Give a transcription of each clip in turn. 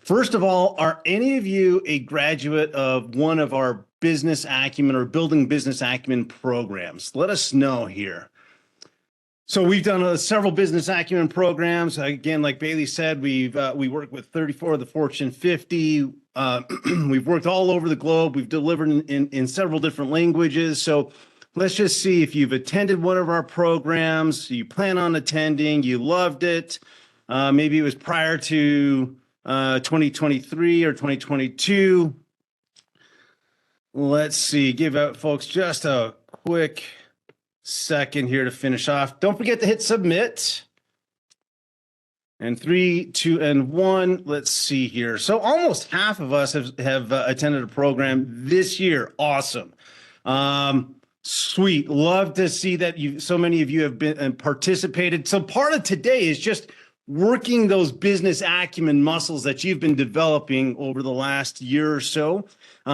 First of all, are any of you a graduate of one of our business acumen or building business acumen programs? Let us know here. So we've done several business acumen programs. Again, like Bailey said, we work with 34 of the Fortune 50. We've worked all over the globe. We've delivered in several different languages. So let's just see if you've attended one of our programs, you plan on attending, you loved it. Maybe it was prior to 2023 or 2022. Let's see, give out folks just a quick second here to finish off. Don't forget to hit submit. And 3, 2, and 1. Let's see here. So almost half of us have attended a program this year. Awesome. Sweet. Love to see that so many of you have been and participated. So part of today is just working those business acumen muscles that you've been developing over the last year or so,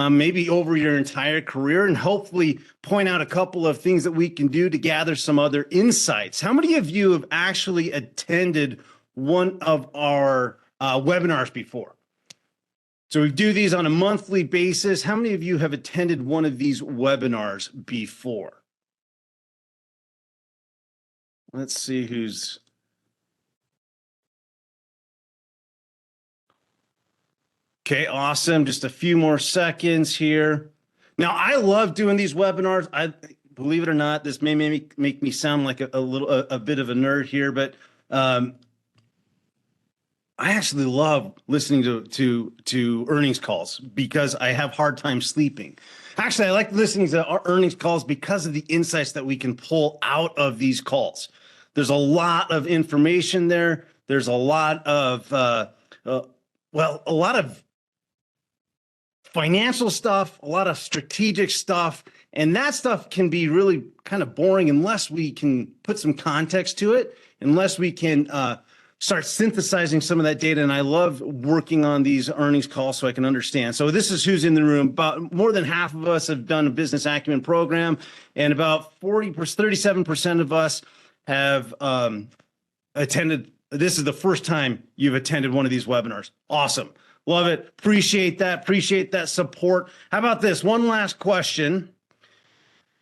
maybe over your entire career, and hopefully point out a couple of things that we can do to gather some other insights. How many of you have actually attended one of our webinars before? So we do these on a monthly basis. How many of you have attended one of these webinars before? Let's see who's... Okay, awesome. Just a few more seconds here. Now, I love doing these webinars. Believe it or not, this may make me sound like a bit of a nerd here, but I actually love listening to earnings calls because I have hard time sleeping. Actually, I like listening to our earnings calls because of the insights that we can pull out of these calls. There's a lot of information there. There's a lot of a lot of financial stuff, a lot of strategic stuff, and that stuff can be really kind of boring unless we can put some context to it, unless we can start synthesizing some of that data. And I love working on these earnings calls so I can understand. So this is who's in the room. About more than half of us have done a business acumen program, and about 37% of us have attended. This is the first time you've attended one of these webinars. Awesome. Love it. Appreciate that. Appreciate that support. How about this? One last question.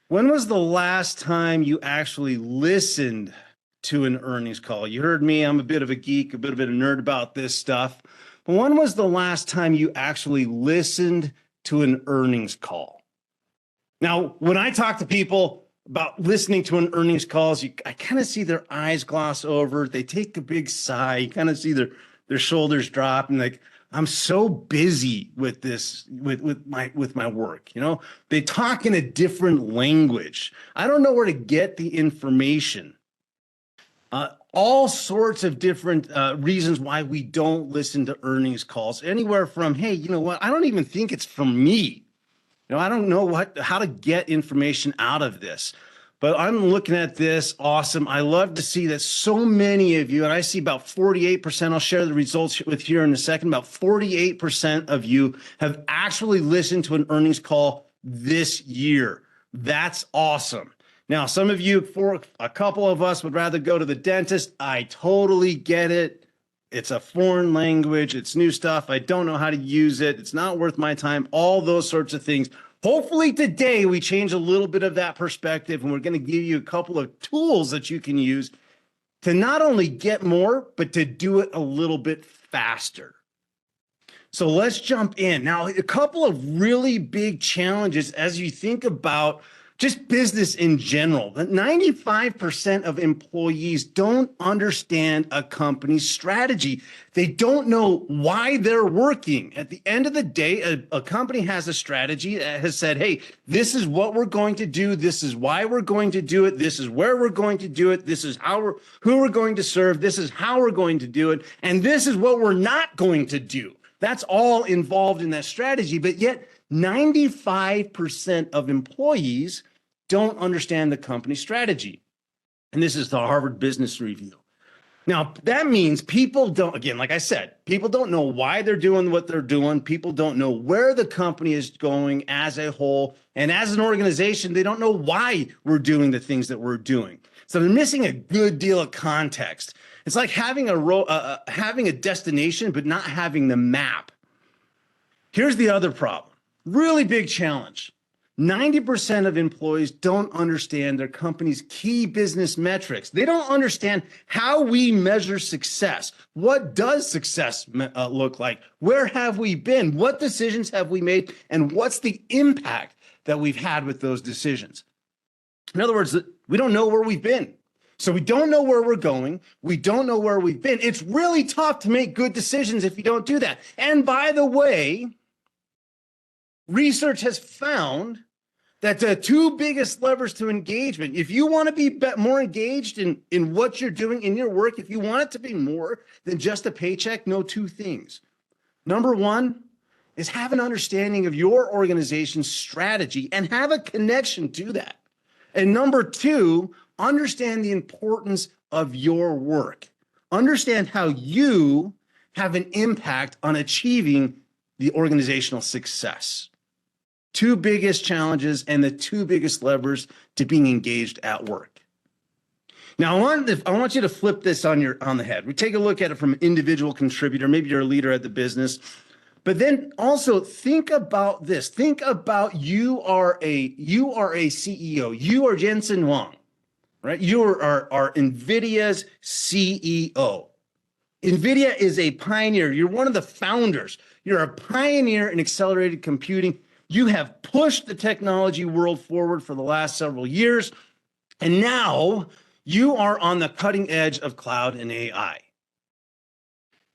When was the last time you actually listened to an earnings call? You heard me. I'm a bit of a geek, a bit of a nerd about this stuff. But when was the last time you actually listened to an earnings call? Now, when I talk to people about listening to an earnings calls, I kind of see their eyes gloss over. They take a big sigh. You kind of see their shoulders drop and like, I'm so busy with this, with my work. You know, they talk in a different language. I don't know where to get the information. All sorts of different reasons why we don't listen to earnings calls. Anywhere from, hey, you know what? I don't even think it's from me. You know, I don't know how to get information out of this. But I'm looking at this. Awesome. I love to see that so many of you, and I see about 48%, I'll share the results with here in a second, about 48% of you have actually listened to an earnings call this year. That's awesome. Now, some of you, for a couple of us, would rather go to the dentist. I totally get it. It's a foreign language. It's new stuff. I don't know how to use it. It's not worth my time. All those sorts of things. Hopefully today we change a little bit of that perspective, and we're going to give you a couple of tools that you can use to not only get more, but to do it a little bit faster. So let's jump in. Now, a couple of really big challenges as you think about just business in general. 95% of employees don't understand a company's strategy. They don't know why they're working. At the end of the day, a company has a strategy that has said, hey, this is what we're going to do. This is why we're going to do it. This is where we're going to do it. This is who we're going to serve. This is how we're going to do it. And this is what we're not going to do. That's all involved in that strategy. But yet 95% of employees don't understand the company strategy. And this is the Harvard Business Review. Now, that means people don't, again, like I said, people don't know why they're doing what they're doing. People don't know where the company is going as a whole. And as an organization, they don't know why we're doing the things that we're doing. So they're missing a good deal of context. It's like having having a destination, but not having the map. Here's the other problem. Really big challenge. 90% of employees don't understand their company's key business metrics. They don't understand how we measure success. What does success look like? Where have we been? What decisions have we made? And what's the impact that we've had with those decisions? In other words, we don't know where we've been. So we don't know where we're going. We don't know where we've been. It's really tough to make good decisions if you don't do that. And by the way, research has found that the two biggest levers to engagement, if you want to be more engaged in what you're doing in your work, if you want it to be more than just a paycheck, know two things. Number one is have an understanding of your organization's strategy and have a connection to that. And number two, understand the importance of your work. Understand how you have an impact on achieving the organizational success. Two biggest challenges and the two biggest levers to being engaged at work. Now, I want you to flip this on the head. We take a look at it from an individual contributor. Maybe you're a leader at the business, but then also think about this. Think about you are a CEO. You are Jensen Huang, right? You are NVIDIA's CEO. NVIDIA is a pioneer. You're one of the founders. You're a pioneer in accelerated computing. You have pushed the technology world forward for the last several years, and now you are on the cutting edge of cloud and AI.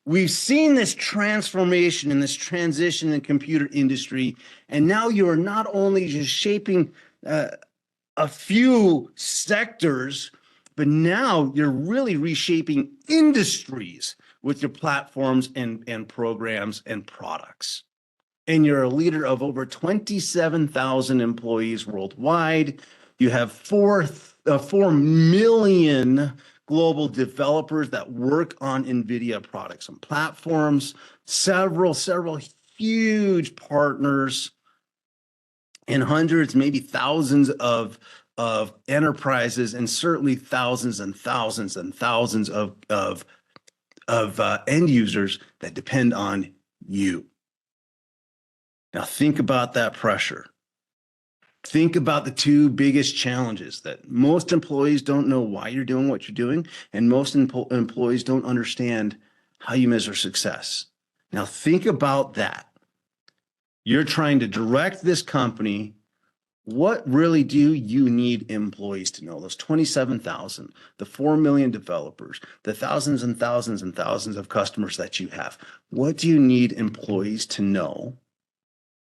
We've seen this transformation and this transition in the computer industry, and now you are not only just shaping a few sectors, but now you're really reshaping industries with your platforms and programs and products. And you're a leader of over 27,000 employees worldwide. You have 4 million global developers that work on NVIDIA products and platforms, several huge partners, and hundreds, maybe thousands of enterprises, and certainly thousands and thousands and thousands of end users that depend on you. Now think about that pressure. Think about the two biggest challenges that most employees don't know why you're doing what you're doing, and most employees don't understand how you measure success. Now think about that. You're trying to direct this company. What really do you need employees to know? Those 27,000, the 4 million developers, the thousands and thousands and thousands of customers that you have. What do you need employees to know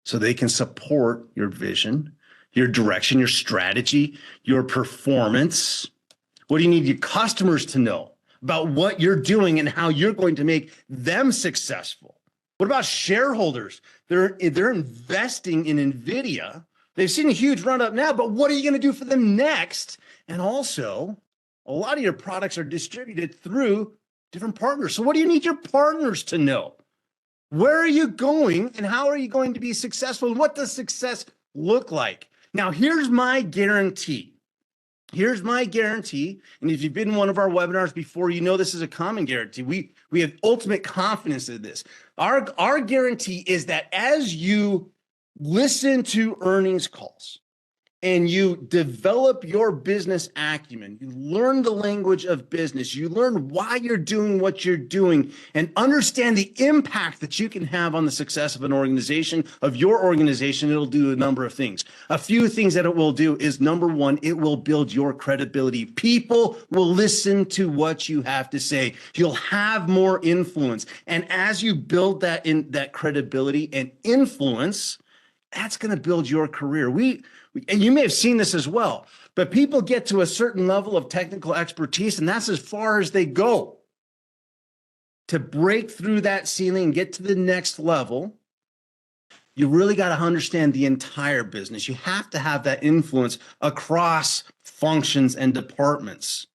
so they can support your vision, your direction, your strategy, your performance? What do you need your customers to know about what you're doing and how you're going to make them successful? What about shareholders? They're investing in NVIDIA. They've seen a huge run up now, but what are you going to do for them next? And also, a lot of your products are distributed through different partners. So what do you need your partners to know? Where are you going and how are you going to be successful? And what does success look like? Now, here's my guarantee. Here's my guarantee. And if you've been in one of our webinars before, you know this is a common guarantee. We have ultimate confidence in this. Our guarantee is that as you listen to earnings calls and you develop your business acumen, you learn the language of business, you learn why you're doing what you're doing, and understand the impact that you can have on the success of an organization, of your organization, it'll do a number of things. A few things that it will do is, number one, it will build your credibility. People will listen to what you have to say. You'll have more influence. And as you build that credibility and influence, that's going to build your career. And you may have seen this as well, but people get to a certain level of technical expertise, and that's as far as they go. To break through that ceiling and get to the next level, you really got to understand the entire business. You have to have that influence across functions and departments.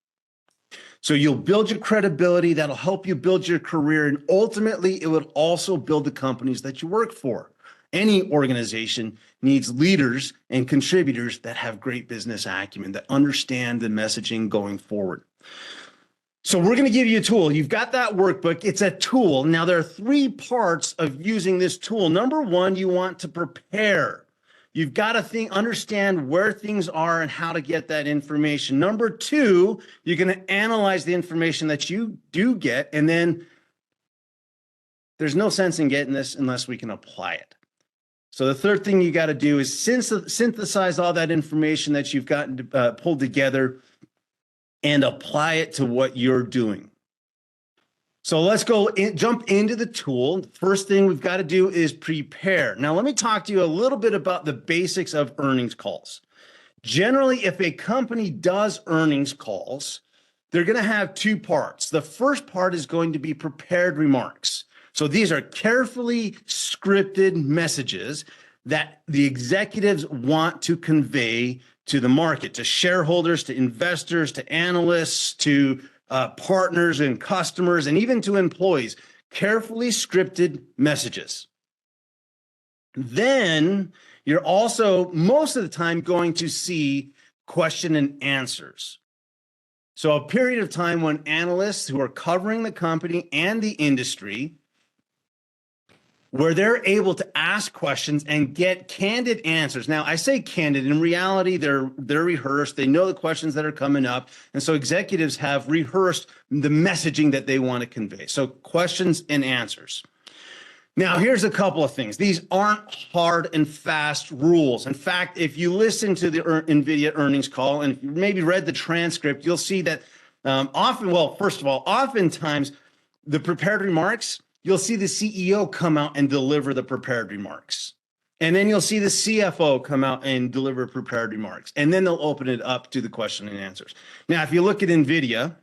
So you'll build your credibility, that'll help you build your career, and ultimately it would also build the companies that you work for. Any organization needs leaders and contributors that have great business acumen, that understand the messaging going forward. So we're going to give you a tool. You've got that workbook. It's a tool. Now, there are 3 parts of using this tool. Number 1, you want to prepare. You've got to understand where things are and how to get that information. Number 2, you're going to analyze the information that you do get, and then there's no sense in getting this unless we can apply it. So the third thing you got to do is synthesize all that information that you've gotten pulled together and apply it to what you're doing. So let's jump into the tool. First thing we've got to do is prepare. Now, let me talk to you a little bit about the basics of earnings calls. Generally, if a company does earnings calls, they're going to have 2 parts. The first part is going to be prepared remarks. So these are carefully scripted messages that the executives want to convey to the market, to shareholders, to investors, to analysts, to partners and customers, and even to employees. Carefully scripted messages. Then you're also most of the time going to see question and answers. So a period of time when analysts who are covering the company and the industry, where they're able to ask questions and get candid answers. Now, I say candid. In reality, they're rehearsed. They know the questions that are coming up. And so executives have rehearsed the messaging that they want to convey. So questions and answers. Now, here's a couple of things. These aren't hard and fast rules. In fact, if you listen to the NVIDIA earnings call and maybe read the transcript, you'll see that oftentimes the prepared remarks, you'll see the CEO come out and deliver the prepared remarks. And then you'll see the CFO come out and deliver prepared remarks. And then they'll open it up to the question and answers. Now, if you look at NVIDIA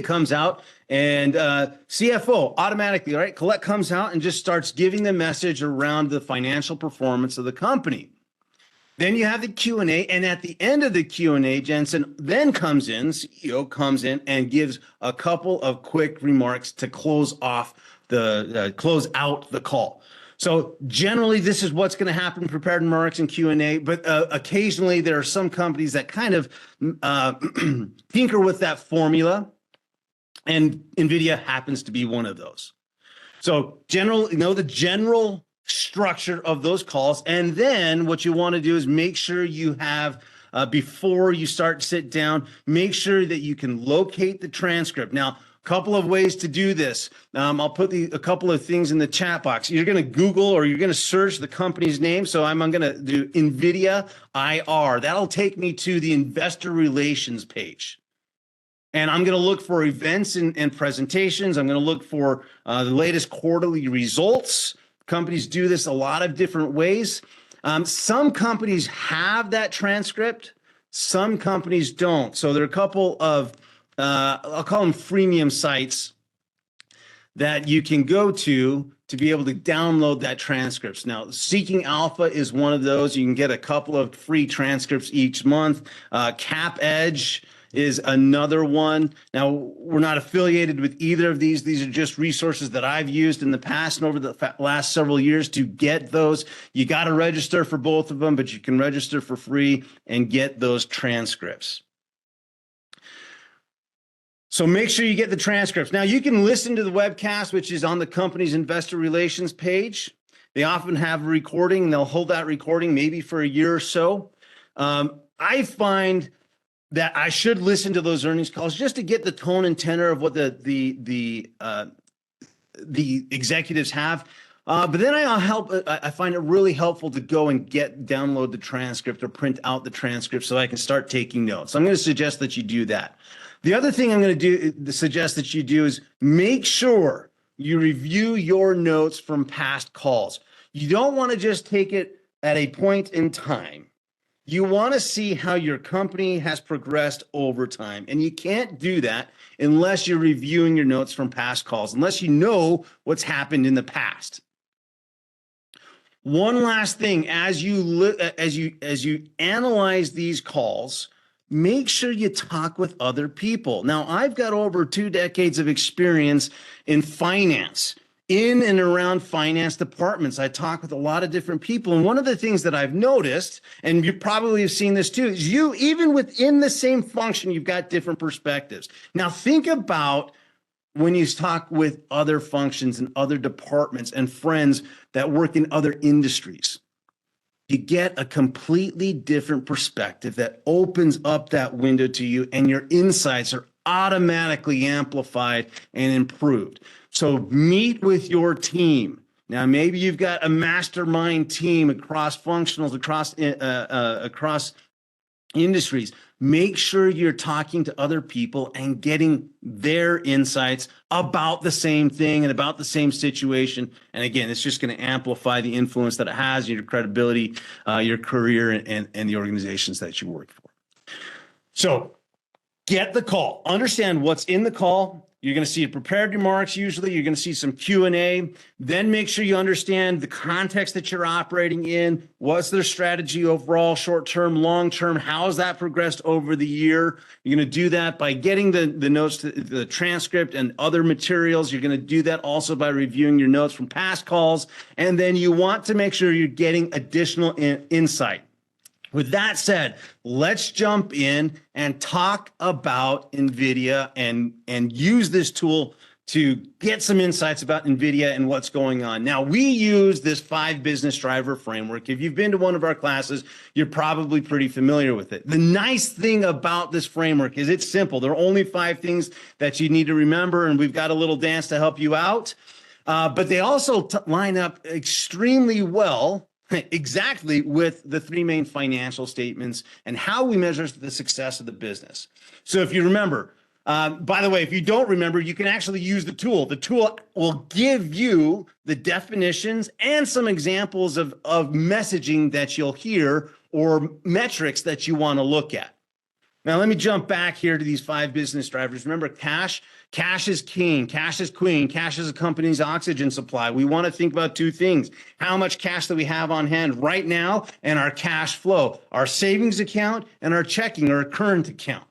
comes out and CFO automatically, right? Colette comes out and just starts giving the message around the financial performance of the company. Then you have the Q&A, and at the end of the Q&A, Jensen then comes in, CEO comes in and gives a couple of quick remarks to close out the call. So generally, this is what's going to happen, prepared remarks and Q&A, but occasionally there are some companies that kind of tinker with that formula, and NVIDIA happens to be one of those. So the general structure of those calls, and then what you want to do is make sure you have before you start to sit down, make sure that you can locate the transcript. Now, a couple of ways to do this. I'll put a couple of things in the chat box. You're going to Google or you're going to search the company's name. So I'm going to do NVIDIA IR. That'll take me to the investor relations page. And I'm going to look for events and presentations. I'm going to look for the latest quarterly results. Companies do this a lot of different ways. Some companies have that transcript. Some companies don't. So there are a couple of, I'll call them freemium sites that you can go to be able to download that transcripts. Now, Seeking Alpha is one of those. You can get a couple of free transcripts each month. Cap Edge is another one. Now, we're not affiliated with either of these. These are just resources that I've used in the past and over the last several years to get those. You got to register for both of them, but you can register for free and get those transcripts. So make sure you get the transcripts. Now, you can listen to the webcast, which is on the company's investor relations page. They often have a recording, and they'll hold that recording maybe for a year or so. I find that I should listen to those earnings calls just to get the tone and tenor of what the executives have. But then I find it really helpful to go and download the transcript or print out the transcript so I can start taking notes. So I'm going to suggest that you do that. The other thing I'm going to suggest that you do is make sure you review your notes from past calls. You don't want to just take it at a point in time. You want to see how your company has progressed over time. And you can't do that unless you're reviewing your notes from past calls, unless you know what's happened in the past. One last thing, as you analyze these calls, make sure you talk with other people. Now, I've got over 2 decades of experience in finance. in and around finance departments. I talk with a lot of different people. And one of the things that I've noticed, and you probably have seen this too, is you, even within the same function, you've got different perspectives. Now think about when you talk with other functions and other departments and friends that work in other industries. You get a completely different perspective that opens up that window to you, and your insights are automatically amplified and improved. So meet with your team. Now, maybe you've got a mastermind team across functionals, across industries. Make sure you're talking to other people and getting their insights about the same thing and about the same situation. And again, it's just going to amplify the influence that it has, your credibility, your career, and the organizations that you work for. So get the call. Understand what's in the call. You're going to see prepared remarks. Usually you're going to see some Q&A. Then make sure you understand the context that you're operating in. What's their strategy overall, short-term, long-term? How has that progressed over the year? You're going to do that by getting the notes, the transcript and other materials. You're going to do that also by reviewing your notes from past calls. And then you want to make sure you're getting additional insight. With that said, let's jump in and talk about NVIDIA and use this tool to get some insights about NVIDIA and what's going on. Now, we use this 5 business driver framework. If you've been to one of our classes, you're probably pretty familiar with it. The nice thing about this framework is it's simple. There are only 5 things that you need to remember, and we've got a little dance to help you out. But they also line up extremely well exactly with the 3 main financial statements and how we measure the success of the business. So if you remember, by the way, if you don't remember, you can actually use the tool. The tool will give you the definitions and some examples of messaging that you'll hear or metrics that you want to look at. Now, let me jump back here to these 5 business drivers. Remember, cash is king, cash is queen, cash is a company's oxygen supply. We want to think about 2 things: how much cash that we have on hand right now and our cash flow, our savings account and our checking or current account.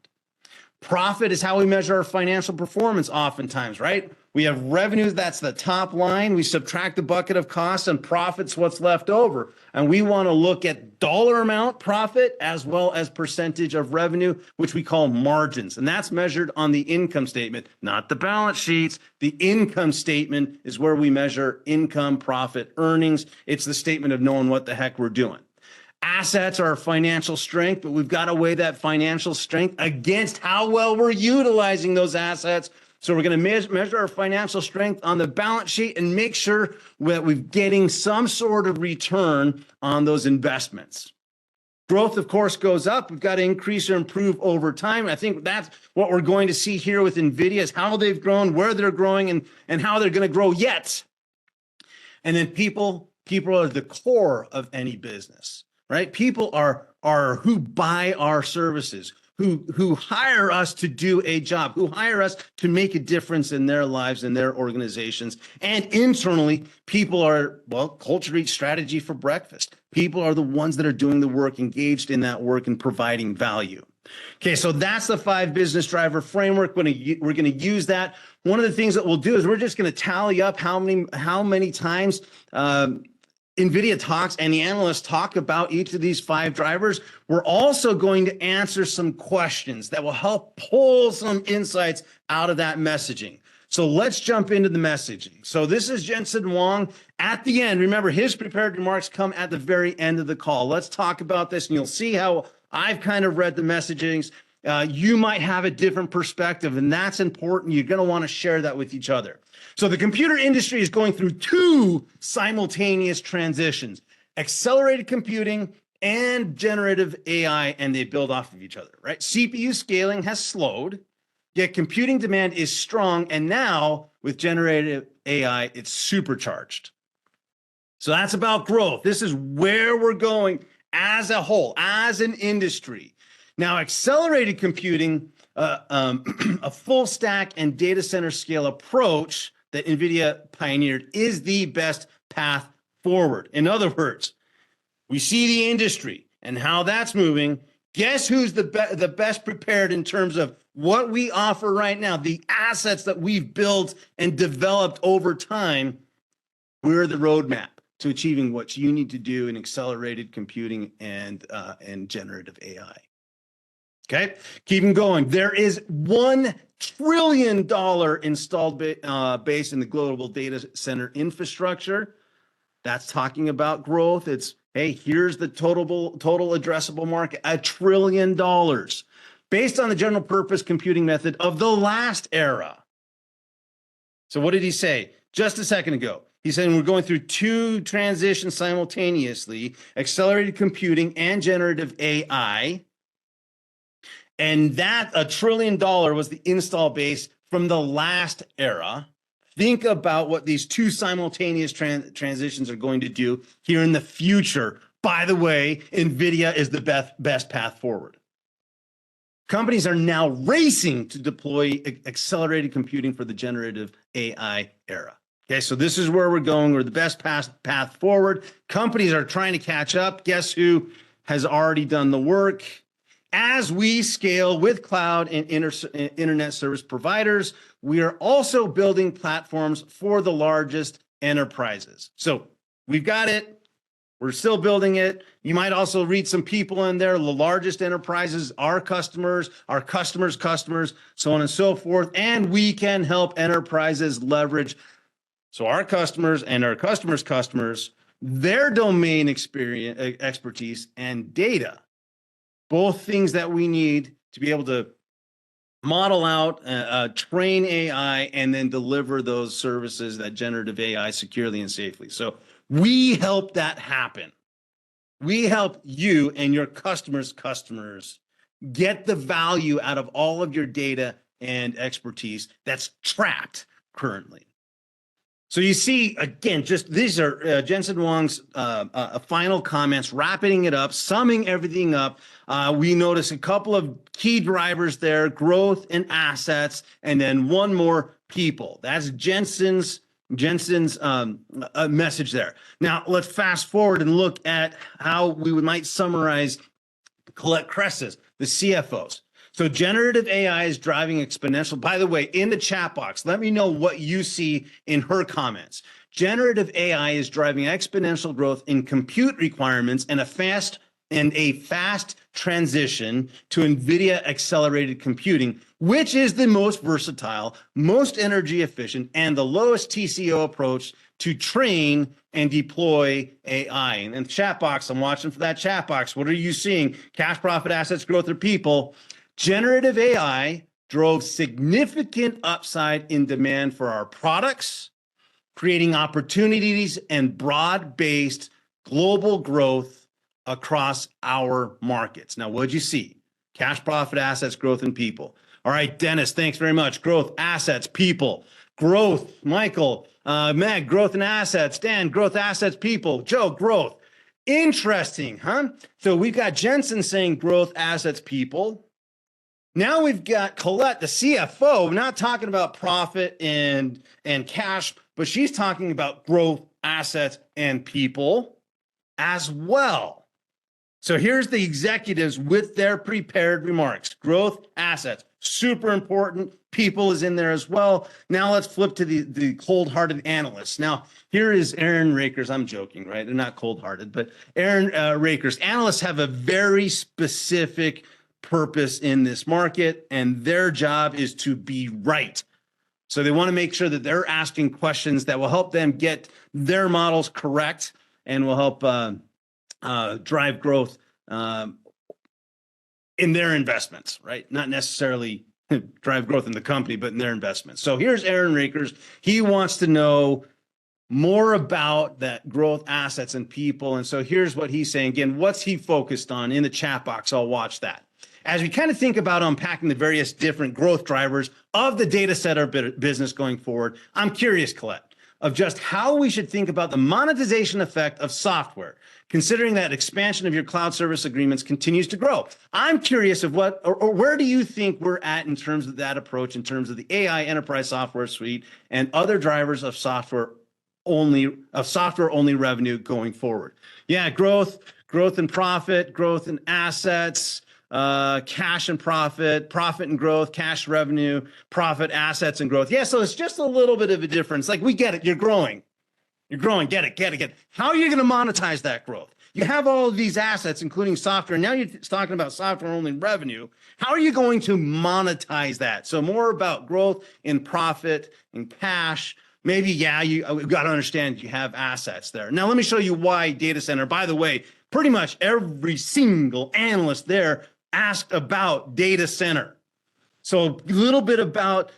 Profit is how we measure our financial performance oftentimes, right? We have revenues, that's the top line. We subtract the bucket of costs, and profit's what's left over. And we want to look at dollar amount profit as well as percentage of revenue, which we call margins. And that's measured on the income statement, not the balance sheets. The income statement is where we measure income, profit, earnings. It's the statement of knowing what the heck we're doing. Assets are financial strength, but we've got to weigh that financial strength against how well we're utilizing those assets. So we're going to measure our financial strength on the balance sheet and make sure that we're getting some sort of return on those investments. Growth, of course, goes up. We've got to increase or improve over time. I think that's what we're going to see here with NVIDIA, is how they've grown, where they're growing, and how they're going to grow yet. And then people are the core of any business. Right? People are who buy our services, who hire us to do a job, who hire us to make a difference in their lives and their organizations. And internally, people are, well, culture eats strategy for breakfast. People are the ones that are doing the work, engaged in that work and providing value. Okay, so that's the 5 business driver framework. We're going to use that. One of the things that we'll do is we're just going to tally up how many times NVIDIA talks and the analysts talk about each of these 5 drivers. We're also going to answer some questions that will help pull some insights out of that messaging. So let's jump into the messaging. So this is Jensen Huang. At the end, remember, his prepared remarks come at the very end of the call. Let's talk about this, and you'll see how I've kind of read the messagings. You might have a different perspective, and that's important. You're going to want to share that with each other. So the computer industry is going through 2 simultaneous transitions: accelerated computing and generative AI, and they build off of each other, right? CPU scaling has slowed, yet computing demand is strong, and now with generative AI, it's supercharged. So that's about growth. This is where we're going as a whole, as an industry. Now, accelerated computing, a full stack and data center scale approach that NVIDIA pioneered, is the best path forward. In other words, we see the industry and how that's moving. Guess who's the best prepared in terms of what we offer right now, the assets that we've built and developed over time? We're the roadmap to achieving what you need to do in accelerated computing and generative AI. Okay, keeping going. There is $1 trillion installed base in the global data center infrastructure. That's talking about growth. It's, hey, here's the total addressable market, $1 trillion, based on the general purpose computing method of the last era. So what did he say just a second ago? He's saying we're going through two transitions simultaneously, accelerated computing and generative AI. And that $1 trillion was the install base from the last era. Think about what these two simultaneous transitions are going to do here in the future. By the way, NVIDIA is the best path forward. Companies are now racing to deploy accelerated computing for the generative AI era. Okay, so this is where we're going. We're the best path forward. Companies are trying to catch up. Guess who has already done the work? As we scale with cloud and internet service providers, we are also building platforms for the largest enterprises. So we've got it. We're still building it. You might also read some people in there, the largest enterprises, our customers, customers, so on and so forth. And we can help enterprises leverage, so our customers and our customers, their domain expertise and data. Both things that we need to be able to model out, train AI, and then deliver those services, that generative AI, securely and safely. So we help that happen. We help you and your customers get the value out of all of your data and expertise that's trapped currently. So you see, again, just these are Jensen Huang's final comments, wrapping it up, summing everything up. We notice a couple of key drivers there, growth and assets, and then one more, people. That's Jensen's message there. Now, let's fast forward and look at how we might summarize Colette Kress's, the CFO's. So generative AI is driving exponential. By the way, in the chat box, let me know what you see in her comments. Generative AI is driving exponential growth in compute requirements and a fast transition to NVIDIA accelerated computing, which is the most versatile, most energy efficient, and the lowest TCO approach to train and deploy AI. And in the chat box, I'm watching for that chat box. What are you seeing? Cash, profit, assets, growth, or people? Generative AI drove significant upside in demand for our products, creating opportunities and broad-based global growth across our markets. Now, what'd you see? Cash, profit, assets, growth, and people. All right, Dennis, thanks very much. Growth, assets, people. Growth, Michael, Meg, growth and assets. Dan, growth, assets, people. Joe, growth. Interesting, huh? So we've got Jensen saying growth, assets, people. Now we've got Colette, the CFO, not talking about profit and cash, but she's talking about growth, assets, and people as well. So here's the executives with their prepared remarks. Growth, assets, super important. People is in there as well. Now let's flip to the cold-hearted analysts. Now, here is Aaron Rakers. I'm joking, right? They're not cold-hearted, but Aaron Rakers. Analysts have a very specific purpose in this market, and their job is to be right. So they want to make sure that they're asking questions that will help them get their models correct and will help drive growth in their investments, right? Not necessarily drive growth in the company, but in their investments. So here's Aaron Rakers. He wants to know more about that growth, assets, and people. And so here's what he's saying. Again, what's he focused on in the chat box? I'll watch that. As we kind of think about unpacking the various different growth drivers of the data center business going forward, I'm curious, Colette, of just how we should think about the monetization effect of software, considering that expansion of your cloud service agreements continues to grow. I'm curious of what, or where do you think we're at in terms of that approach, in terms of the AI enterprise software suite and other drivers of software only revenue going forward? Yeah, growth and profit, growth and assets, cash and profit and growth, cash revenue, profit, assets, and growth. Yeah, so it's just a little bit of a difference. Like, we get it, you're growing. You're growing. Get it. How are you going to monetize that growth? You have all of these assets, including software. Now you're talking about software only revenue. How are you going to monetize that? So more about growth in profit and cash. Maybe, yeah, we've got to understand you have assets there. Now, let me show you why data center. By the way, pretty much every single analyst there asked about data center. So a little bit about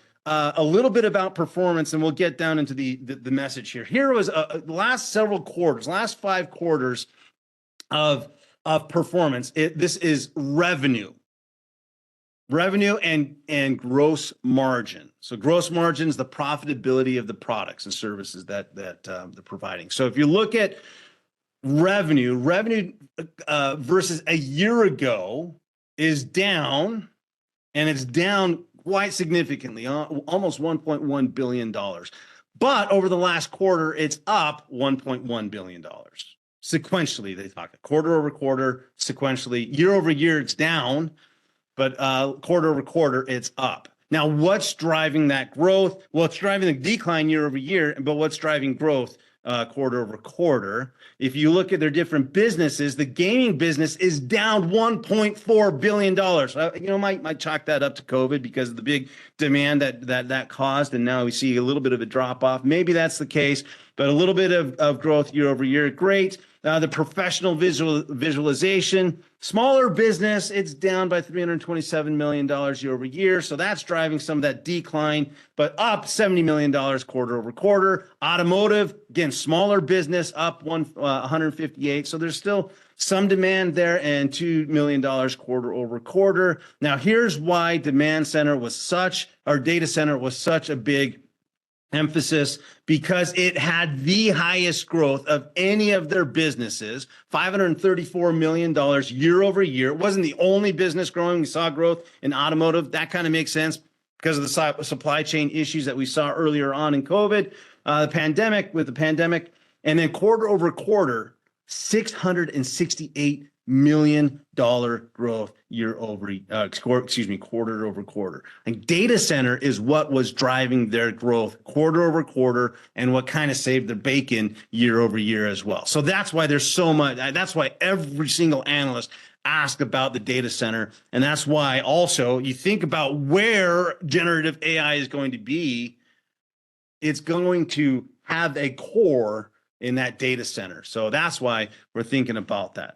performance, and we'll get down into the message here. Here was the last several quarters, last 5 quarters of performance. This is revenue and gross margin. So gross margin is the profitability of the products and services that they're providing. So if you look at revenue versus a year ago is down, and it's down quite significantly, almost $1.1 billion. But over the last quarter, it's up $1.1 billion. Sequentially, they talk quarter over quarter, sequentially. Year over year, it's down, but quarter over quarter, it's up. Now, what's driving that growth? Well, it's driving the decline year over year, but what's driving growth quarter over quarter? If you look at their different businesses, the gaming business is down $1.4 billion. Might chalk that up to COVID because of the big demand that caused, and now we see a little bit of a drop off. Maybe that's the case, but a little bit of growth year over year. Great. The professional visualization, smaller business, it's down by $327 million year over year. So that's driving some of that decline, but up $70 million quarter over quarter. Automotive, again, smaller business, up 158. So there's still some demand there, and $2 million quarter over quarter. Now, here's why data center was such a big emphasis, because it had the highest growth of any of their businesses, $534 million year over year. It wasn't the only business growing. We saw growth in automotive. That kind of makes sense because of the supply chain issues that we saw earlier on in COVID, the pandemic, and then quarter over quarter, $668 million growth quarter over quarter. And data center is what was driving their growth quarter over quarter, and what kind of saved their bacon year over year as well. So that's why there's so much. That's why every single analyst asked about the data center, and that's why also you think about where generative AI is going to be. It's going to have a core in that data center. So that's why we're thinking about that.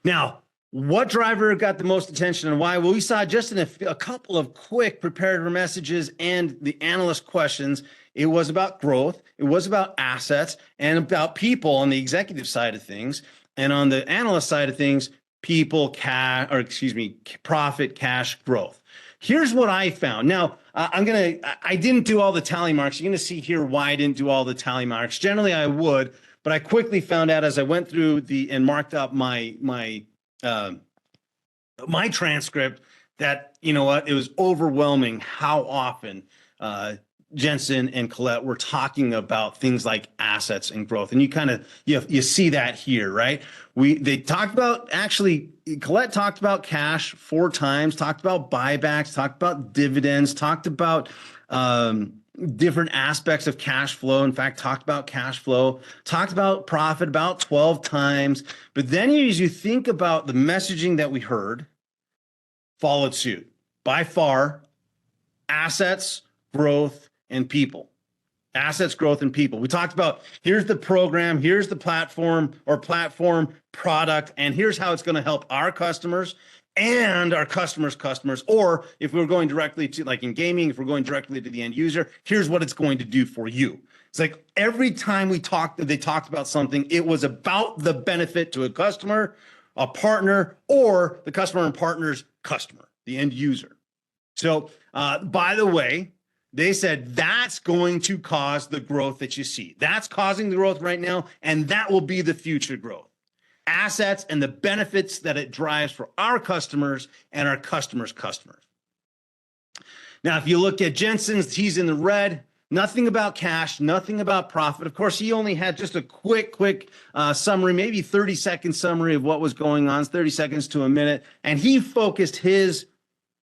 Now, what driver got the most attention and why? Well, we saw just in a couple of quick prepared messages and the analyst questions, it was about growth, it was about assets, and about people on the executive side of things. And on the analyst side of things, profit, cash, growth. Here's what I found. Now, I didn't do all the tally marks. You're going to see here why I didn't do all the tally marks. Generally, I would, but I quickly found out as I went through and marked up my transcript that, you know what, it was overwhelming how often Jensen and Colette were talking about things like assets and growth. And you see that here, right? They talked about, actually, Colette talked about cash 4 times, talked about buybacks, talked about dividends, talked about different aspects of cash flow. In fact, talked about cash flow, talked about profit about 12 times. But then as you think about the messaging that we heard, followed suit. By far, assets, growth, and people. Assets, growth, and people. We talked about here's the program, here's the platform product, and here's how it's going to help our customers and our customers' customers. Or if we're going directly to, like in gaming, if we're going directly to the end user, here's what it's going to do for you. It's like every time they talked about something, it was about the benefit to a customer, a partner, or the customer and partner's customer, the end user. So, by the way, they said that's going to cause the growth that you see. That's causing the growth right now, and that will be the future growth. Assets and the benefits that it drives for our customers and our customers' customers. Now, if you look at Jensen's, he's in the red. Nothing about cash, nothing about profit. Of course, he only had just a quick summary, maybe 30-second summary of what was going on, 30 seconds to a minute. And he focused his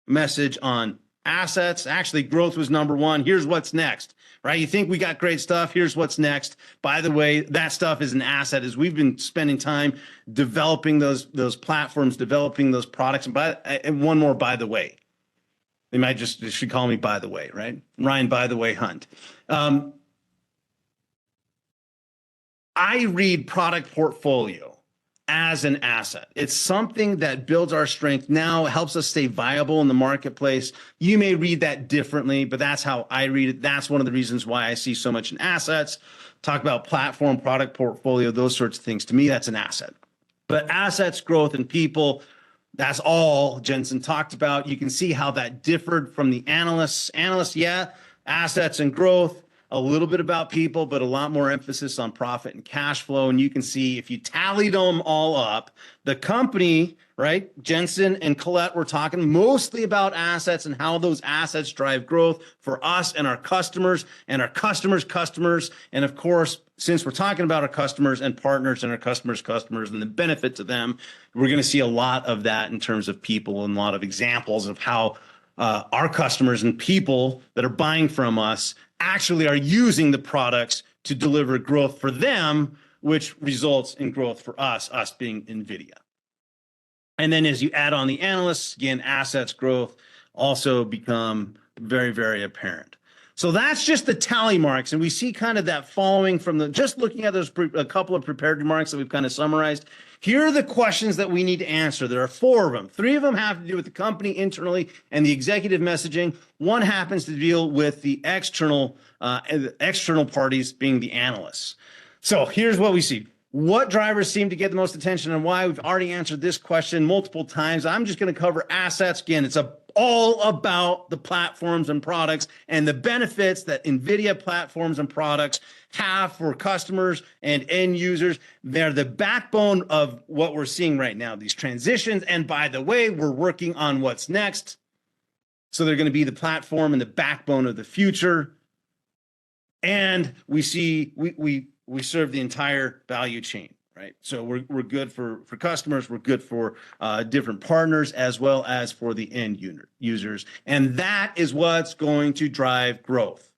message on assets. Actually, growth was number one. Here's what's next. right? You think we got great stuff. Here's what's next. By the way, that stuff is an asset as we've been spending time developing those platforms, developing those products. And one more, by the way, they should call me by the way, right? Ryan, by the way, Hunt. I read product portfolio as an asset. It's something that builds our strength now, helps us stay viable in the marketplace. You may read that differently, but that's how I read it. That's one of the reasons why I see so much in assets. Talk about platform, product portfolio, those sorts of things. To me, that's an asset. But assets, growth, and people, that's all Jensen talked about. You can see how that differed from the analysts. Analysts, yeah, assets and growth, a little bit about people, but a lot more emphasis on profit and cash flow. And you can see if you tallied them all up, the company, right? Jensen and Colette were talking mostly about assets and how those assets drive growth for us and our customers and our customers' customers. And of course, since we're talking about our customers and partners and our customers' customers and the benefit to them, we're going to see a lot of that in terms of people and a lot of examples of how our customers and people that are buying from us actually are using the products to deliver growth for them, which results in growth for us being NVIDIA. And then as you add on the analysts, again, assets growth also become very, very apparent. So that's just the tally marks. And we see kind of that following from just looking at those a couple of prepared remarks that we've kind of summarized. Here are the questions that we need to answer. There are 4 of them. 3 of them have to do with the company internally and the executive messaging. 1 happens to deal with the external parties, being the analysts. So here's what we see. What drivers seem to get the most attention and why? We've already answered this question multiple times. I'm just going to cover assets. Again, it's all about the platforms and products and the benefits that NVIDIA platforms and products have for customers and end users. They're the backbone of what we're seeing right now, these transitions. And by the way, we're working on what's next. So they're going to be the platform and the backbone of the future. And we see we serve the entire value chain, right? So we're good for customers, we're good for different partners, as well as for the end users. And that is what's going to drive growth.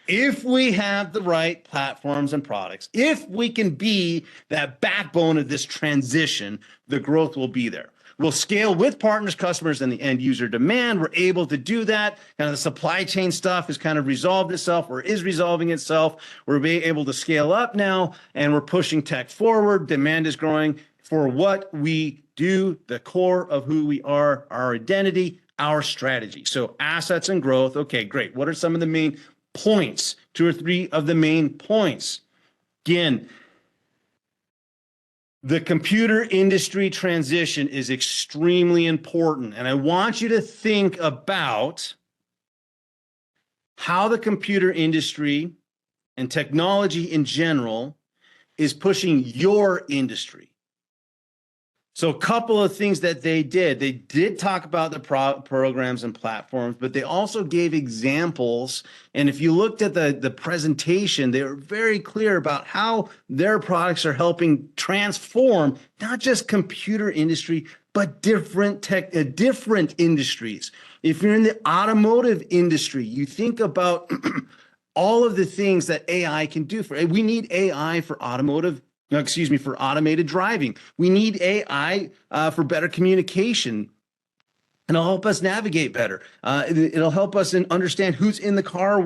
If we have the right platforms and products, if we can be that backbone of this transition, the growth will be there. We'll scale with partners, customers, and the end user demand. We're able to do that. Kind of the supply chain stuff has kind of resolved itself or is resolving itself. We're being able to scale up now, and we're pushing tech forward. Demand is growing for what we do, the core of who we are, our identity, our strategy. So assets and growth. Okay, great. What are some of the main points? 2 or 3 of the main points. Again, the computer industry transition is extremely important, and I want you to think about how the computer industry and technology in general is pushing your industry. So a couple of things that they did talk about the programs and platforms, but they also gave examples. And if you looked at the presentation, they were very clear about how their products are helping transform not just computer industry, but different industries. If you're in the automotive industry, you think about all of the things that AI can do we need AI for for automated driving. We need AI for better communication. And it'll help us navigate better. It'll help us understand who's in the car,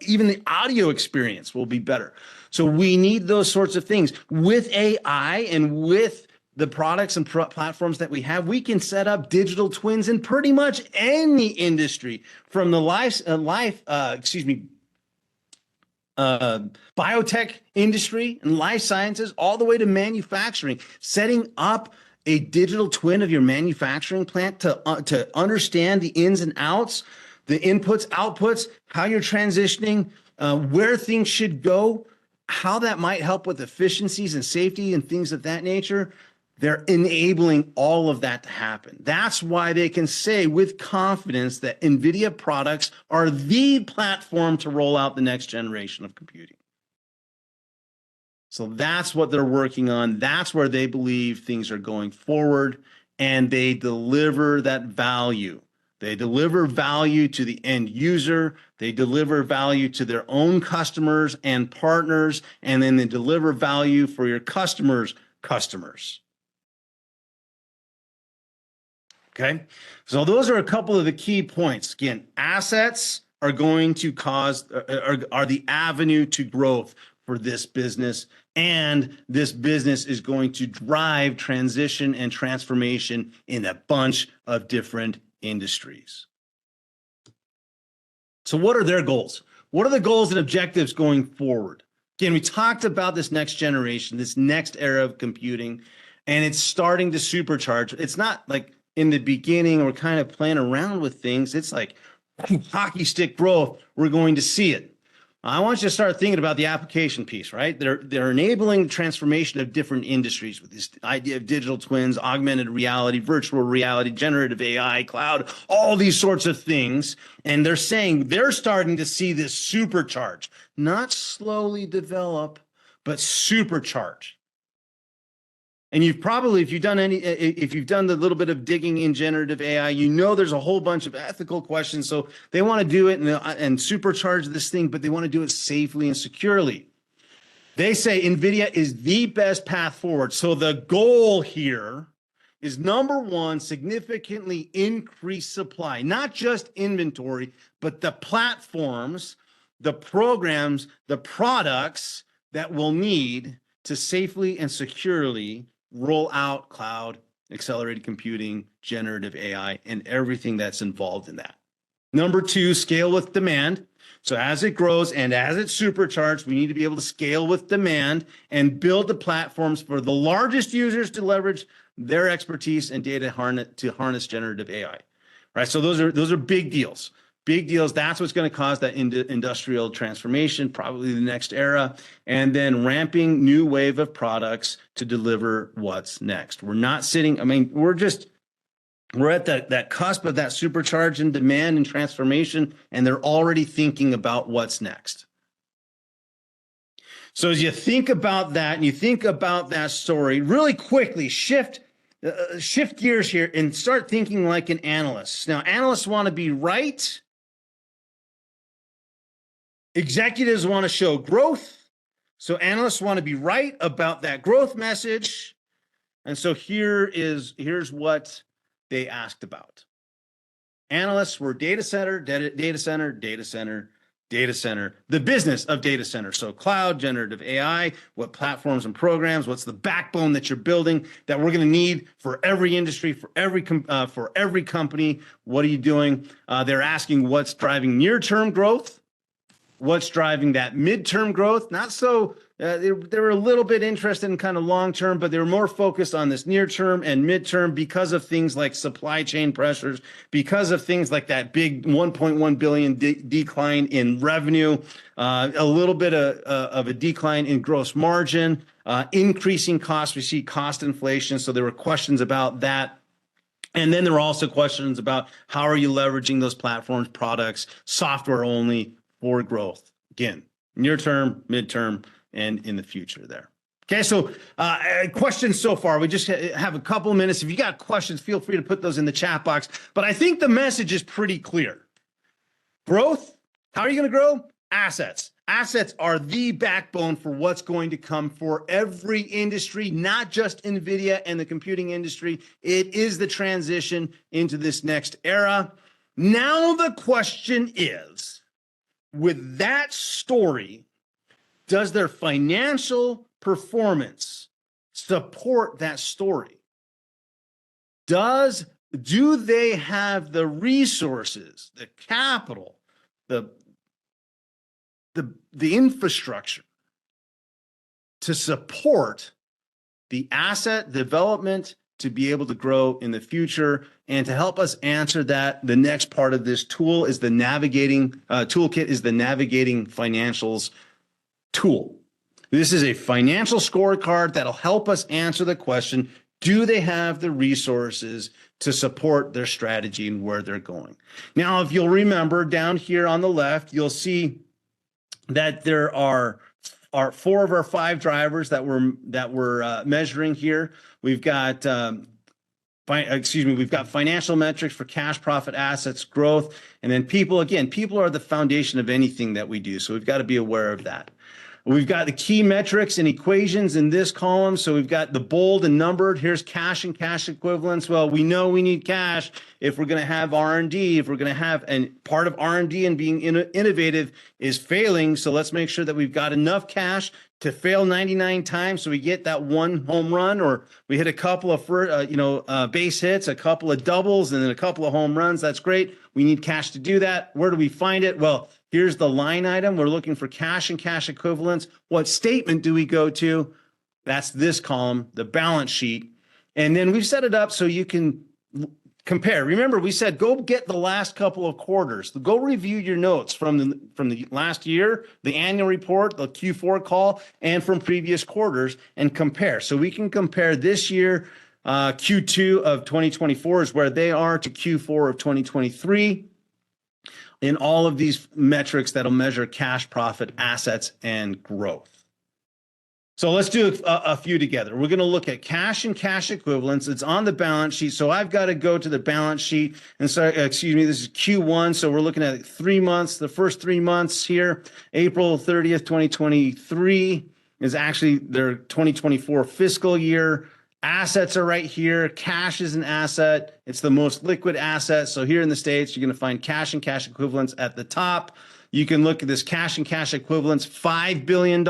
even the audio experience will be better. So we need those sorts of things. With AI and with the products and platforms that we have, we can set up digital twins in pretty much any industry, from the biotech industry and life sciences, all the way to manufacturing. Setting up a digital twin of your manufacturing plant to understand the ins and outs, the inputs, outputs, how you're transitioning, where things should go, how that might help with efficiencies and safety and things of that nature. They're enabling all of that to happen. That's why they can say with confidence that NVIDIA products are the platform to roll out the next generation of computing. So that's what they're working on. That's where they believe things are going forward, and they deliver that value They deliver value to the end user. They deliver value to their own customers and partners, and then they deliver value for your customers' customers. Okay, so those are a couple of the key points. Again, assets are going to are the avenue to growth for this business, and this business is going to drive transition and transformation in a bunch of different industries. So what are their goals? What are the goals and objectives going forward? Again, we talked about this next generation, this next era of computing, and it's starting to supercharge. It's not like in the beginning we're kind of playing around with things. It's like hockey stick growth. We're going to see it. I want you to start thinking about the application piece, right? They're enabling the transformation of different industries with this idea of digital twins, augmented reality, virtual reality, generative AI, cloud, all these sorts of things. And they're saying they're starting to see this supercharge, not slowly develop, but supercharge. And you've probably, if you've done the little bit of digging in generative AI, you know there's a whole bunch of ethical questions. So they want to do it and supercharge this thing, but they want to do it safely and securely. They say NVIDIA is the best path forward. So the goal here is, number one, significantly increase supply, not just inventory, but the platforms, the programs, the products that we'll need to safely and securely roll out cloud, accelerated computing, generative AI, and everything that's involved in that. Number two, scale with demand. So as it grows and as it's supercharged, we need to be able to scale with demand and build the platforms for the largest users to leverage their expertise and data to harness generative AI. Right? So those are big deals. Big deals. That's what's going to cause that industrial transformation, probably the next era, and then ramping new wave of products to deliver what's next. We're not sitting. I mean, we're at that cusp of that supercharge in demand and transformation, and they're already thinking about what's next. So as you think about that and you think about that story, really quickly shift gears here and start thinking like an analyst. Now, analysts want to be right. Executives want to show growth. So analysts want to be right about that growth message. And so here's what they asked about. Analysts were data center, data center, data center, data center, the business of data center. So cloud, generative AI, what platforms and programs, what's the backbone that you're building that we're going to need for every industry, for every company. What are you doing? They're asking what's driving near-term growth. What's driving that midterm growth? Not so, they were a little bit interested in kind of long-term, but they were more focused on this near-term and midterm because of things like supply chain pressures, because of things like that big 1.1 billion decline in revenue, a little bit of a decline in gross margin, increasing costs. We see cost inflation. So there were questions about that. And then there were also questions about how are you leveraging those platforms, products, software only, for growth. Again, near term, midterm, and in the future there. Okay, so questions so far. We just have a couple of minutes. If you got questions, feel free to put those in the chat box. But I think the message is pretty clear. Growth, how are you going to grow? Assets. Assets are the backbone for what's going to come for every industry, not just NVIDIA and the computing industry. It is the transition into this next era. Now the question is, with that story, does their financial performance support that story? Do they have the resources, the capital, the infrastructure to support the asset development to be able to grow in the future? And to help us answer that, the next part of this tool is the navigating toolkit is the navigating financials tool. This is a financial scorecard that'll help us answer the question, do they have the resources to support their strategy and where they're going? Now, if you'll remember down here on the left, you'll see that there are 4 of our 5 drivers that we're measuring here. We've got we've got financial metrics for cash, profit, assets, growth, and then people. Again, people are the foundation of anything that we do, so we've got to be aware of that. We've got the key metrics and equations in this column. So we've got the bold and numbered. Here's cash and cash equivalents. Well, we know we need cash if we're going to have R&D, if we're going to have, and part of R&D and being innovative is failing. So let's make sure that we've got enough cash to fail 99 times so we get that one home run, or we hit a couple of base hits, a couple of doubles, and then a couple of home runs. That's great. We need cash to do that. Where do we find it? Well, here's the line item. We're looking for cash and cash equivalents. What statement do we go to? That's this column, the balance sheet. And then we've set it up so you can compare. Remember, we said go get the last couple of quarters. Go review your notes from the last year, the annual report, the Q4 call, and from previous quarters, and compare. So we can compare this year, Q2 of 2024 is where they are, to Q4 of 2023 in all of these metrics that'll measure cash, profit, assets, and growth. So let's do a few together. We're going to look at cash and cash equivalents. It's on the balance sheet. So I've got to go to the balance sheet. And so, this is Q1. So we're looking at 3 months. The first 3 months here, April 30th, 2023 is actually their 2024 fiscal year. Assets are right here. Cash is an asset. It's the most liquid asset. So here in the States, you're going to find cash and cash equivalents at the top. You can look at this cash and cash equivalents, $5 billion,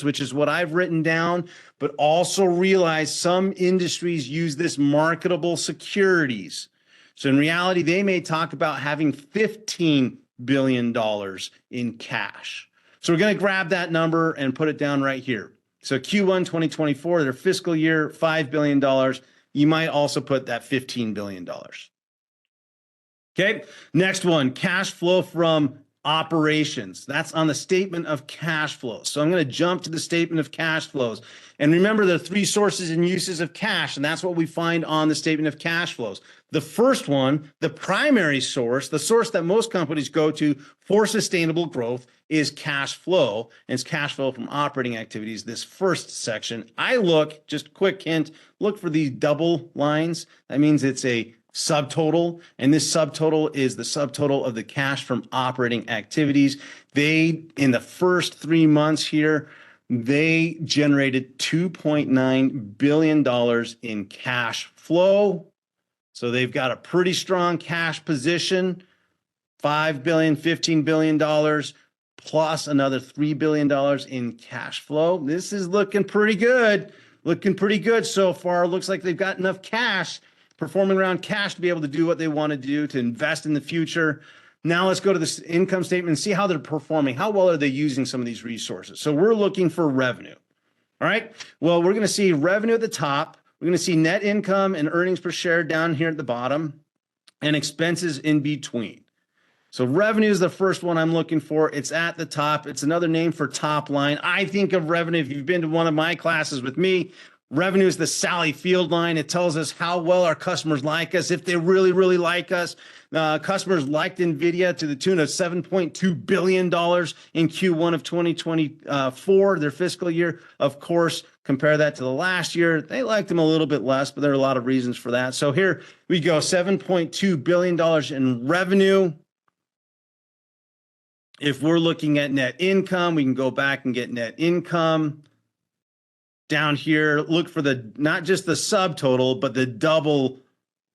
which is what I've written down, but also realize some industries use this marketable securities. So in reality, they may talk about having $15 billion in cash. So we're going to grab that number and put it down right here. So Q1 2024, their fiscal year, $5 billion. You might also put that $15 billion. Okay, next one, cash flow from operations. That's on the statement of cash flows. So I'm going to jump to the statement of cash flows. And remember, there are 3 sources and uses of cash, and that's what we find on the statement of cash flows. The first one, the primary source, the source that most companies go to for sustainable growth, is cash flow, and it's cash flow from operating activities, this first section. I look, just a quick hint, look for these double lines. That means it's a subtotal, and this subtotal is the subtotal of the cash from operating activities. They, in the first 3 months here, they generated $2.9 billion in cash flow. So they've got a pretty strong cash position, $5 billion, $15 billion, plus another $3 billion in cash flow. This is looking pretty good so far. Looks like they've got enough cash, performing around cash, to be able to do what they want to do, to invest in the future. Now let's go to this income statement and see how they're performing. How well are they using some of these resources? So we're looking for revenue. All right. Well, we're going to see revenue at the top. We're going to see net income and earnings per share down here at the bottom, and expenses in between. So revenue is the first one I'm looking for. It's at the top. It's another name for top line. I think of revenue, if you've been to one of my classes with me, revenue is the Sally Field line. It tells us how well our customers like us, if they really, really like us. Customers liked NVIDIA to the tune of $7.2 billion in Q1 of 2024, their fiscal year. Of course, compare that to the last year. They liked them a little bit less, but there are a lot of reasons for that. So here we go, $7.2 billion in revenue. If we're looking at net income, we can go back and get net income. Down here, look for the, not just the subtotal, but the double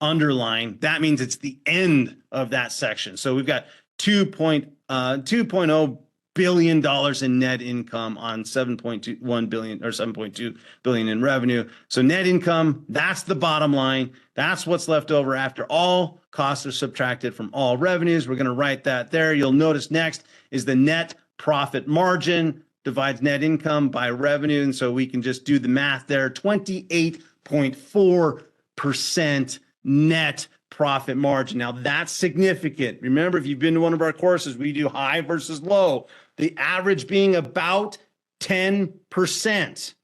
underline. That means it's the end of that section. So we've got $2.0 billion in net income on 7.21 billion or 7.2 billion in revenue. So net income, that's the bottom line. That's what's left over after all costs are subtracted from all revenues. We're going to write that there. You'll notice next is the net profit margin, divides net income by revenue. And so we can just do the math there. 28.4% net profit margin. Now that's significant. Remember, if you've been to one of our courses, we do high versus low, the average being about 10%.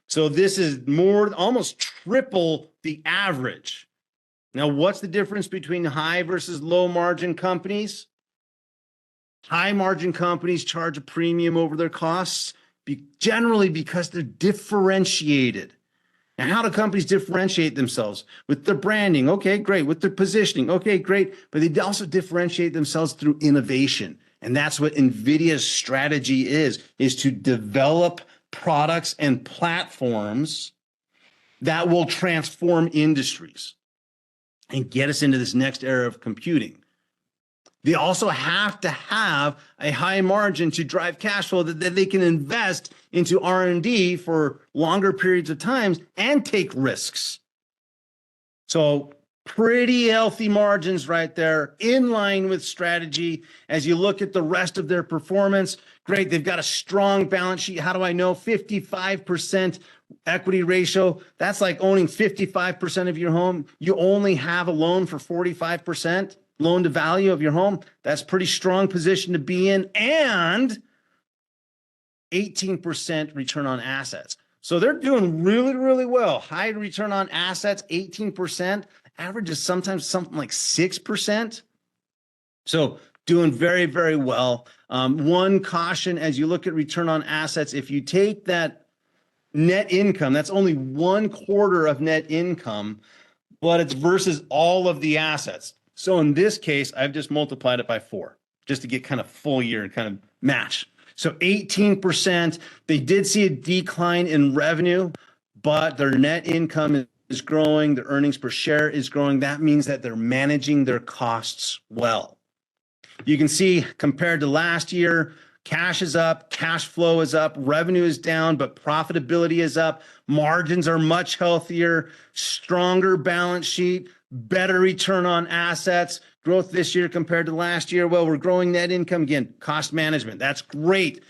So this is more, almost triple the average. Now, what's the difference between high versus low margin companies? High margin companies charge a premium over their costs, generally because they're differentiated. Now, how do companies differentiate themselves? With their branding, okay, great. With their positioning, okay, great. But they also differentiate themselves through innovation. And that's what NVIDIA's strategy is to develop products and platforms that will transform industries and get us into this next era of computing. They also have to have a high margin to drive cash flow that they can invest into R&D for longer periods of times and take risks. So pretty healthy margins right there, in line with strategy. As you look at the rest of their performance, great, they've got a strong balance sheet. How do I know? 55% equity ratio. That's like owning 55% of your home. You only have a loan for 45%. Loan to value of your home. That's a pretty strong position to be in, and 18% return on assets. So they're doing really, really well. High return on assets, 18%. Average is sometimes something like 6%. So doing very, very well. One caution as you look at return on assets, if you take that net income, that's only 1/4 of net income, but it's versus all of the assets. So in this case, I've just multiplied it by 4 just to get kind of full year and kind of match. So 18%, they did see a decline in revenue, but their net income is growing. Their earnings per share is growing. That means that they're managing their costs well. You can see compared to last year, cash is up, cash flow is up, revenue is down, but profitability is up. Margins are much healthier, stronger balance sheet, better return on assets, growth this year compared to last year. Well, we're growing net income again, cost management. That's great.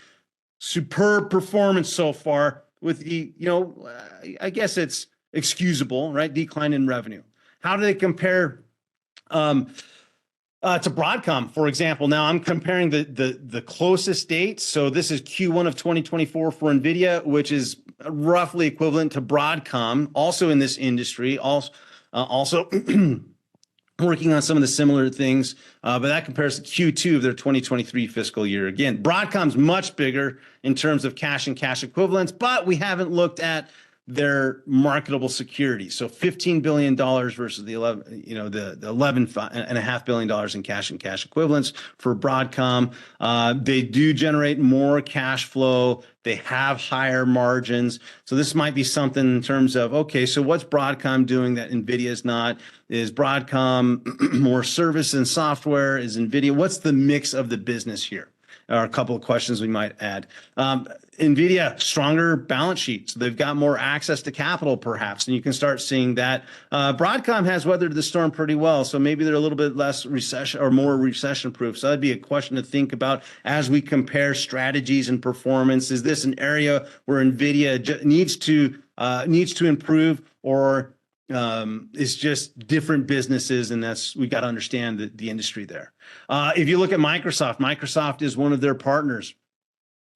Superb performance so far with the, I guess it's excusable, right? Decline in revenue. How do they compare to Broadcom, for example? Now I'm comparing the closest dates. So this is Q1 of 2024 for NVIDIA, which is roughly equivalent to Broadcom, also in this industry, also working on some of the similar things, but that compares to Q2 of their 2023 fiscal year. Again, Broadcom's much bigger in terms of cash and cash equivalents, but we haven't looked at their marketable securities. So $15 billion versus the $11.5 billion in cash and cash equivalents for Broadcom. They do generate more cash flow. They have higher margins. So this might be something in terms of, okay, so what's Broadcom doing that NVIDIA is not? Is Broadcom more service and software? Is NVIDIA? What's the mix of the business here? Are a couple of questions we might add. NVIDIA, stronger balance sheet. So they've got more access to capital, perhaps, and you can start seeing that. Broadcom has weathered the storm pretty well, so maybe they're a little bit less recession or more recession-proof. So that'd be a question to think about as we compare strategies and performance. Is this an area where NVIDIA needs to improve, or it's just different businesses, and we got to understand the industry there. If you look at Microsoft is one of their partners.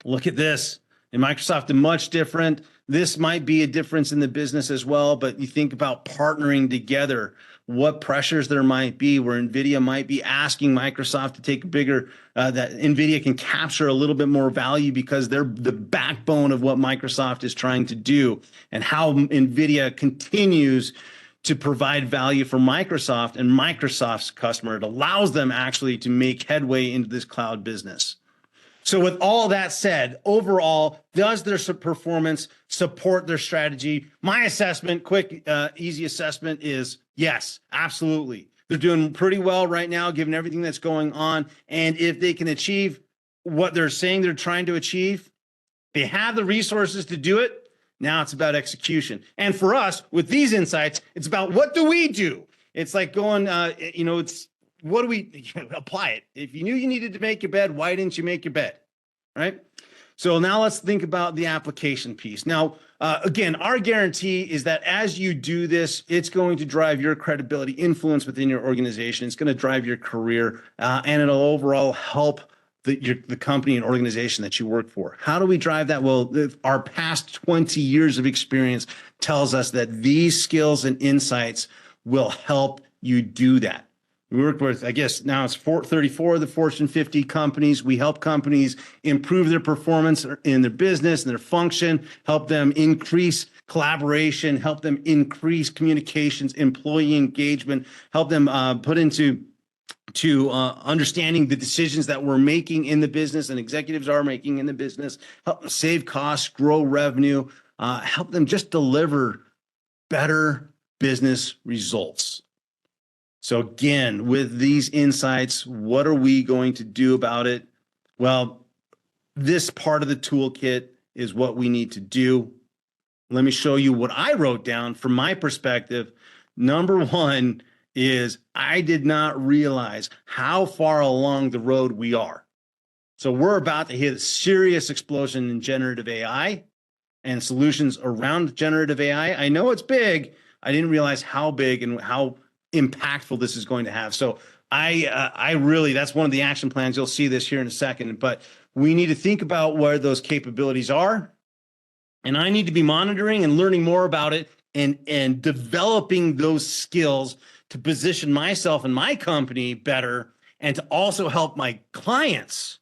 Look at this. And Microsoft is much different. This might be a difference in the business as well, but you think about partnering together, what pressures there might be where NVIDIA might be asking Microsoft to take a bigger, that NVIDIA can capture a little bit more value because they're the backbone of what Microsoft is trying to do, and how NVIDIA continues to provide value for Microsoft and Microsoft's customer. It allows them actually to make headway into this cloud business. So with all that said, overall, does their performance support their strategy? My assessment, quick, easy assessment is yes, absolutely. They're doing pretty well right now, given everything that's going on. And if they can achieve what they're saying they're trying to achieve, they have the resources to do it. Now it's about execution. And for us, with these insights, it's about what do we do? It's like going, what do we apply it? If you knew you needed to make your bed, why didn't you make your bed? Right? So now let's think about the application piece. Now, again, our guarantee is that as you do this, it's going to drive your credibility, influence within your organization. It's going to drive your career, and it'll overall help the company and organization that you work for. How do we drive that? Well, our past 20 years of experience tells us that these skills and insights will help you do that. We work with, I guess now it's 34 of the Fortune 50 companies. We help companies improve their performance in their business and their function, help them increase collaboration, help them increase communications, employee engagement, help them put into understanding the decisions that we're making in the business and executives are making in the business, help them save costs, grow revenue, help them just deliver better business results. So again, with these insights, what are we going to do about it? Well, this part of the toolkit is what we need to do. Let me show you what I wrote down from my perspective. Number one is I did not realize how far along the road we are. So we're about to hit a serious explosion in generative AI and solutions around generative AI. I know it's big. I didn't realize how big and how impactful this is going to have. So I really, that's one of the action plans. You'll see this here in a second, but we need to think about where those capabilities are. And I need to be monitoring and learning more about it and developing those skills to position myself and my company better and to also help my clients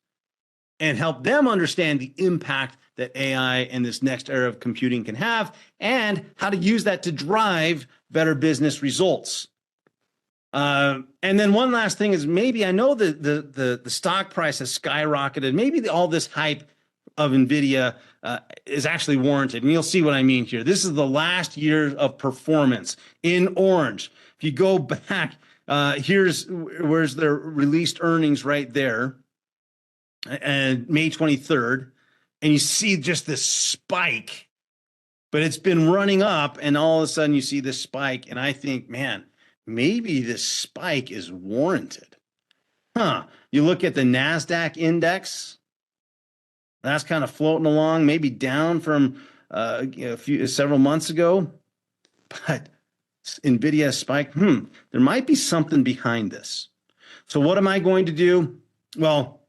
and help them understand the impact that AI and this next era of computing can have and how to use that to drive better business results. And then one last thing is maybe I know the stock price has skyrocketed. Maybe all this hype of NVIDIA is actually warranted. And you'll see what I mean here. This is the last year of performance in orange. If you go back, where's their released earnings right there, and May 23rd, and you see just this spike, but it's been running up, and all of a sudden you see this spike, and I think, man, maybe this spike is warranted. You look at the NASDAQ index, that's kind of floating along, maybe down from several months ago, but NVIDIA spike, there might be something behind this. So what am I going to do? Well,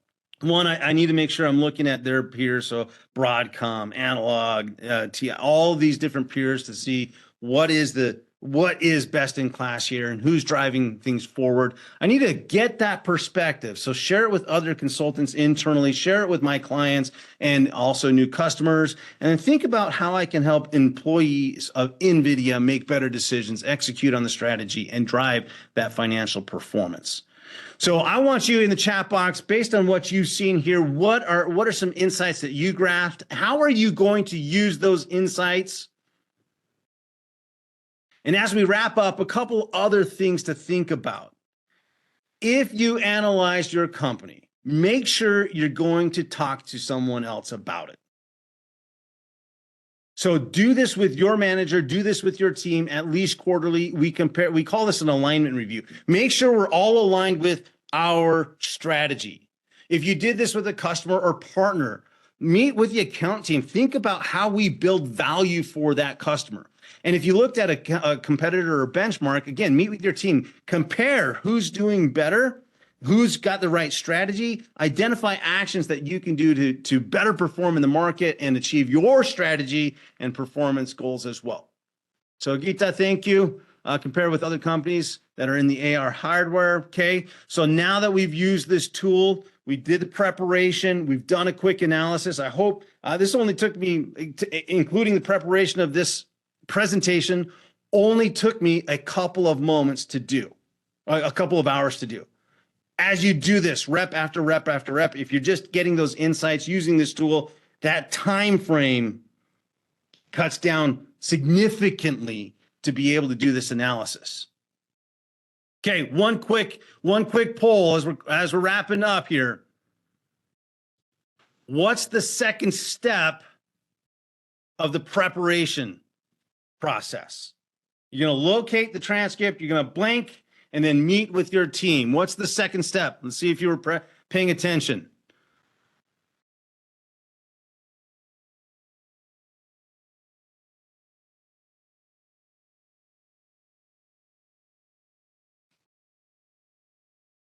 one, I need to make sure I'm looking at their peers, so Broadcom, Analog, TI, all these different peers to see what is best in class here and who's driving things forward. I need to get that perspective. So share it with other consultants internally, share it with my clients and also new customers, and then think about how I can help employees of NVIDIA make better decisions, execute on the strategy, and drive that financial performance. So I want you in the chat box, based on what you've seen here, what are some insights that you grasped? How are you going to use those insights? And as we wrap up, a couple other things to think about. If you analyze your company, make sure you're going to talk to someone else about it. So do this with your manager, do this with your team, at least quarterly. We call this an alignment review. Make sure we're all aligned with our strategy. If you did this with a customer or partner, meet with the account team. Think about how we build value for that customer. And if you looked at a competitor or benchmark, again, meet with your team, compare who's doing better, who's got the right strategy, identify actions that you can do to better perform in the market and achieve your strategy and performance goals as well. So Gita, thank you. Compare with other companies that are in the AR hardware. Okay. So now that we've used this tool, we did the preparation, we've done a quick analysis. I hope this only took me, including the preparation of this presentation, only took me a couple of moments to do, a couple of hours to do. As you do this rep after rep after rep, if you're just getting those insights using this tool, that time frame cuts down significantly to be able to do this analysis. Okay, one quick poll as we're wrapping up here. What's the second step of the preparation process? You're going to locate the transcript, you're going to blank, and then meet with your team. What's the second step? Let's see if you were paying attention.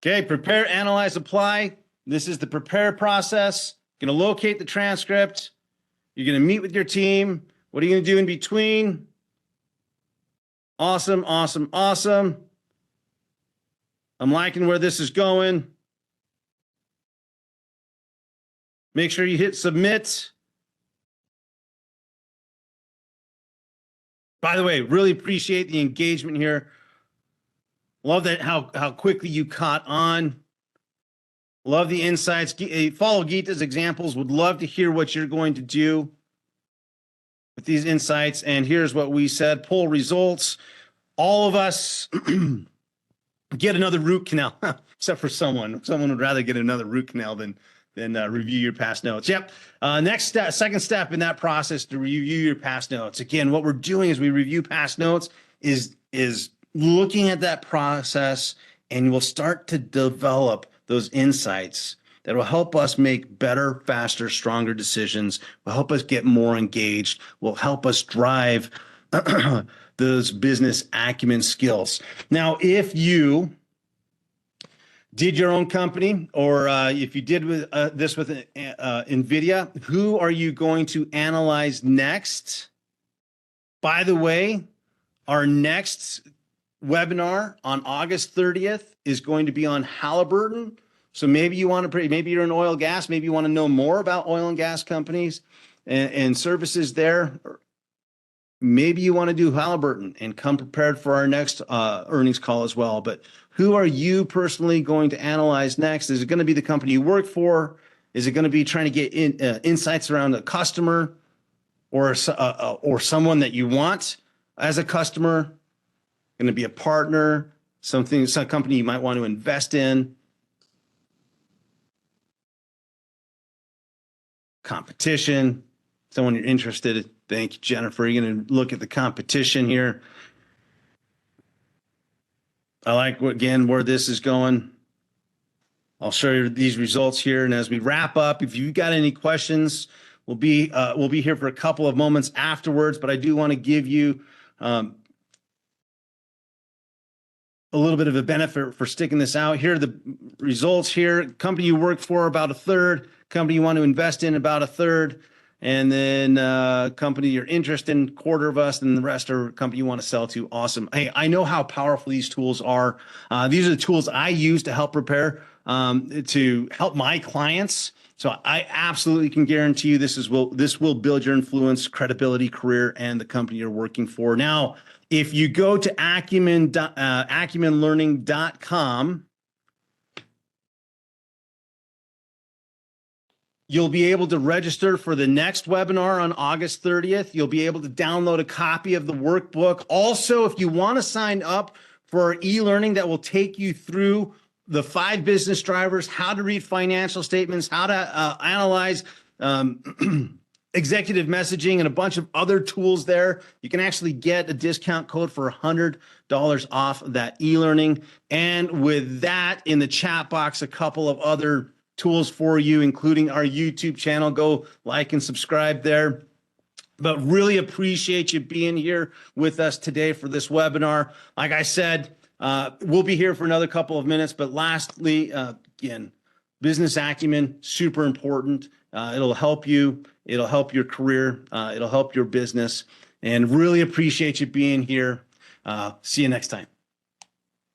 Okay, prepare, analyze, apply. This is the prepare process. You're going to locate the transcript. You're going to meet with your team. What are you going to do in between? Awesome, awesome, awesome. I'm liking where this is going. Make sure you hit submit. By the way, really appreciate the engagement here. Love that how quickly you caught on. Love the insights. Follow Geeta's examples. Would love to hear what you're going to do with these insights. And here's what we said. Poll results. All of us get another root canal, except for someone. Someone would rather get another root canal than review your past notes. Yep. Next step, second step in that process to review your past notes. Again, what we're doing is we review past notes is looking at that process, and we'll start to develop those insights that will help us make better, faster, stronger decisions, will help us get more engaged, will help us drive those business acumen skills. Now, if you did your own company, or if you did this with NVIDIA, who are you going to analyze next? By the way, our next webinar on August 30th is going to be on Halliburton. So maybe you want to, maybe you're in oil and gas, maybe you want to know more about oil and gas companies and services there. Maybe you want to do Halliburton and come prepared for our next earnings call as well. But who are you personally going to analyze next? Is it going to be the company you work for? Is it going to be trying to get insights around a customer or someone that you want as a customer? Going to be a partner, some company you might want to invest in. Competition, someone you're interested in. Thank you, Jennifer. You're going to look at the competition here. I like, again, where this is going. I'll show you these results here. And as we wrap up, if you've got any questions, we'll be here for a couple of moments afterwards, but I do want to give you a little bit of a benefit for sticking this out. Here are the results here. Company you work for, about a third. Company you want to invest in, about a third. And then company you're interested in, quarter of us, and the rest are company you want to sell to. Awesome. Hey, I know how powerful these tools are. These are the tools I use to help prepare, to help my clients. So I absolutely can guarantee you this will build your influence, credibility, career, and the company you're working for. Now, if you go to acumenlearning.com, you'll be able to register for the next webinar on August 30th. You'll be able to download a copy of the workbook. Also, if you want to sign up for e-learning that will take you through the 5 business drivers, how to read financial statements, how to analyze executive messaging, and a bunch of other tools there, you can actually get a discount code for $100 off that e-learning. And with that, in the chat box, a couple of other tools for you, including our YouTube channel. Go like and subscribe there. But really appreciate you being here with us today for this webinar. Like I said, we'll be here for another couple of minutes. But lastly, again, business acumen, super important. It'll help you. It'll help your career. It'll help your business. And really appreciate you being here. See you next time.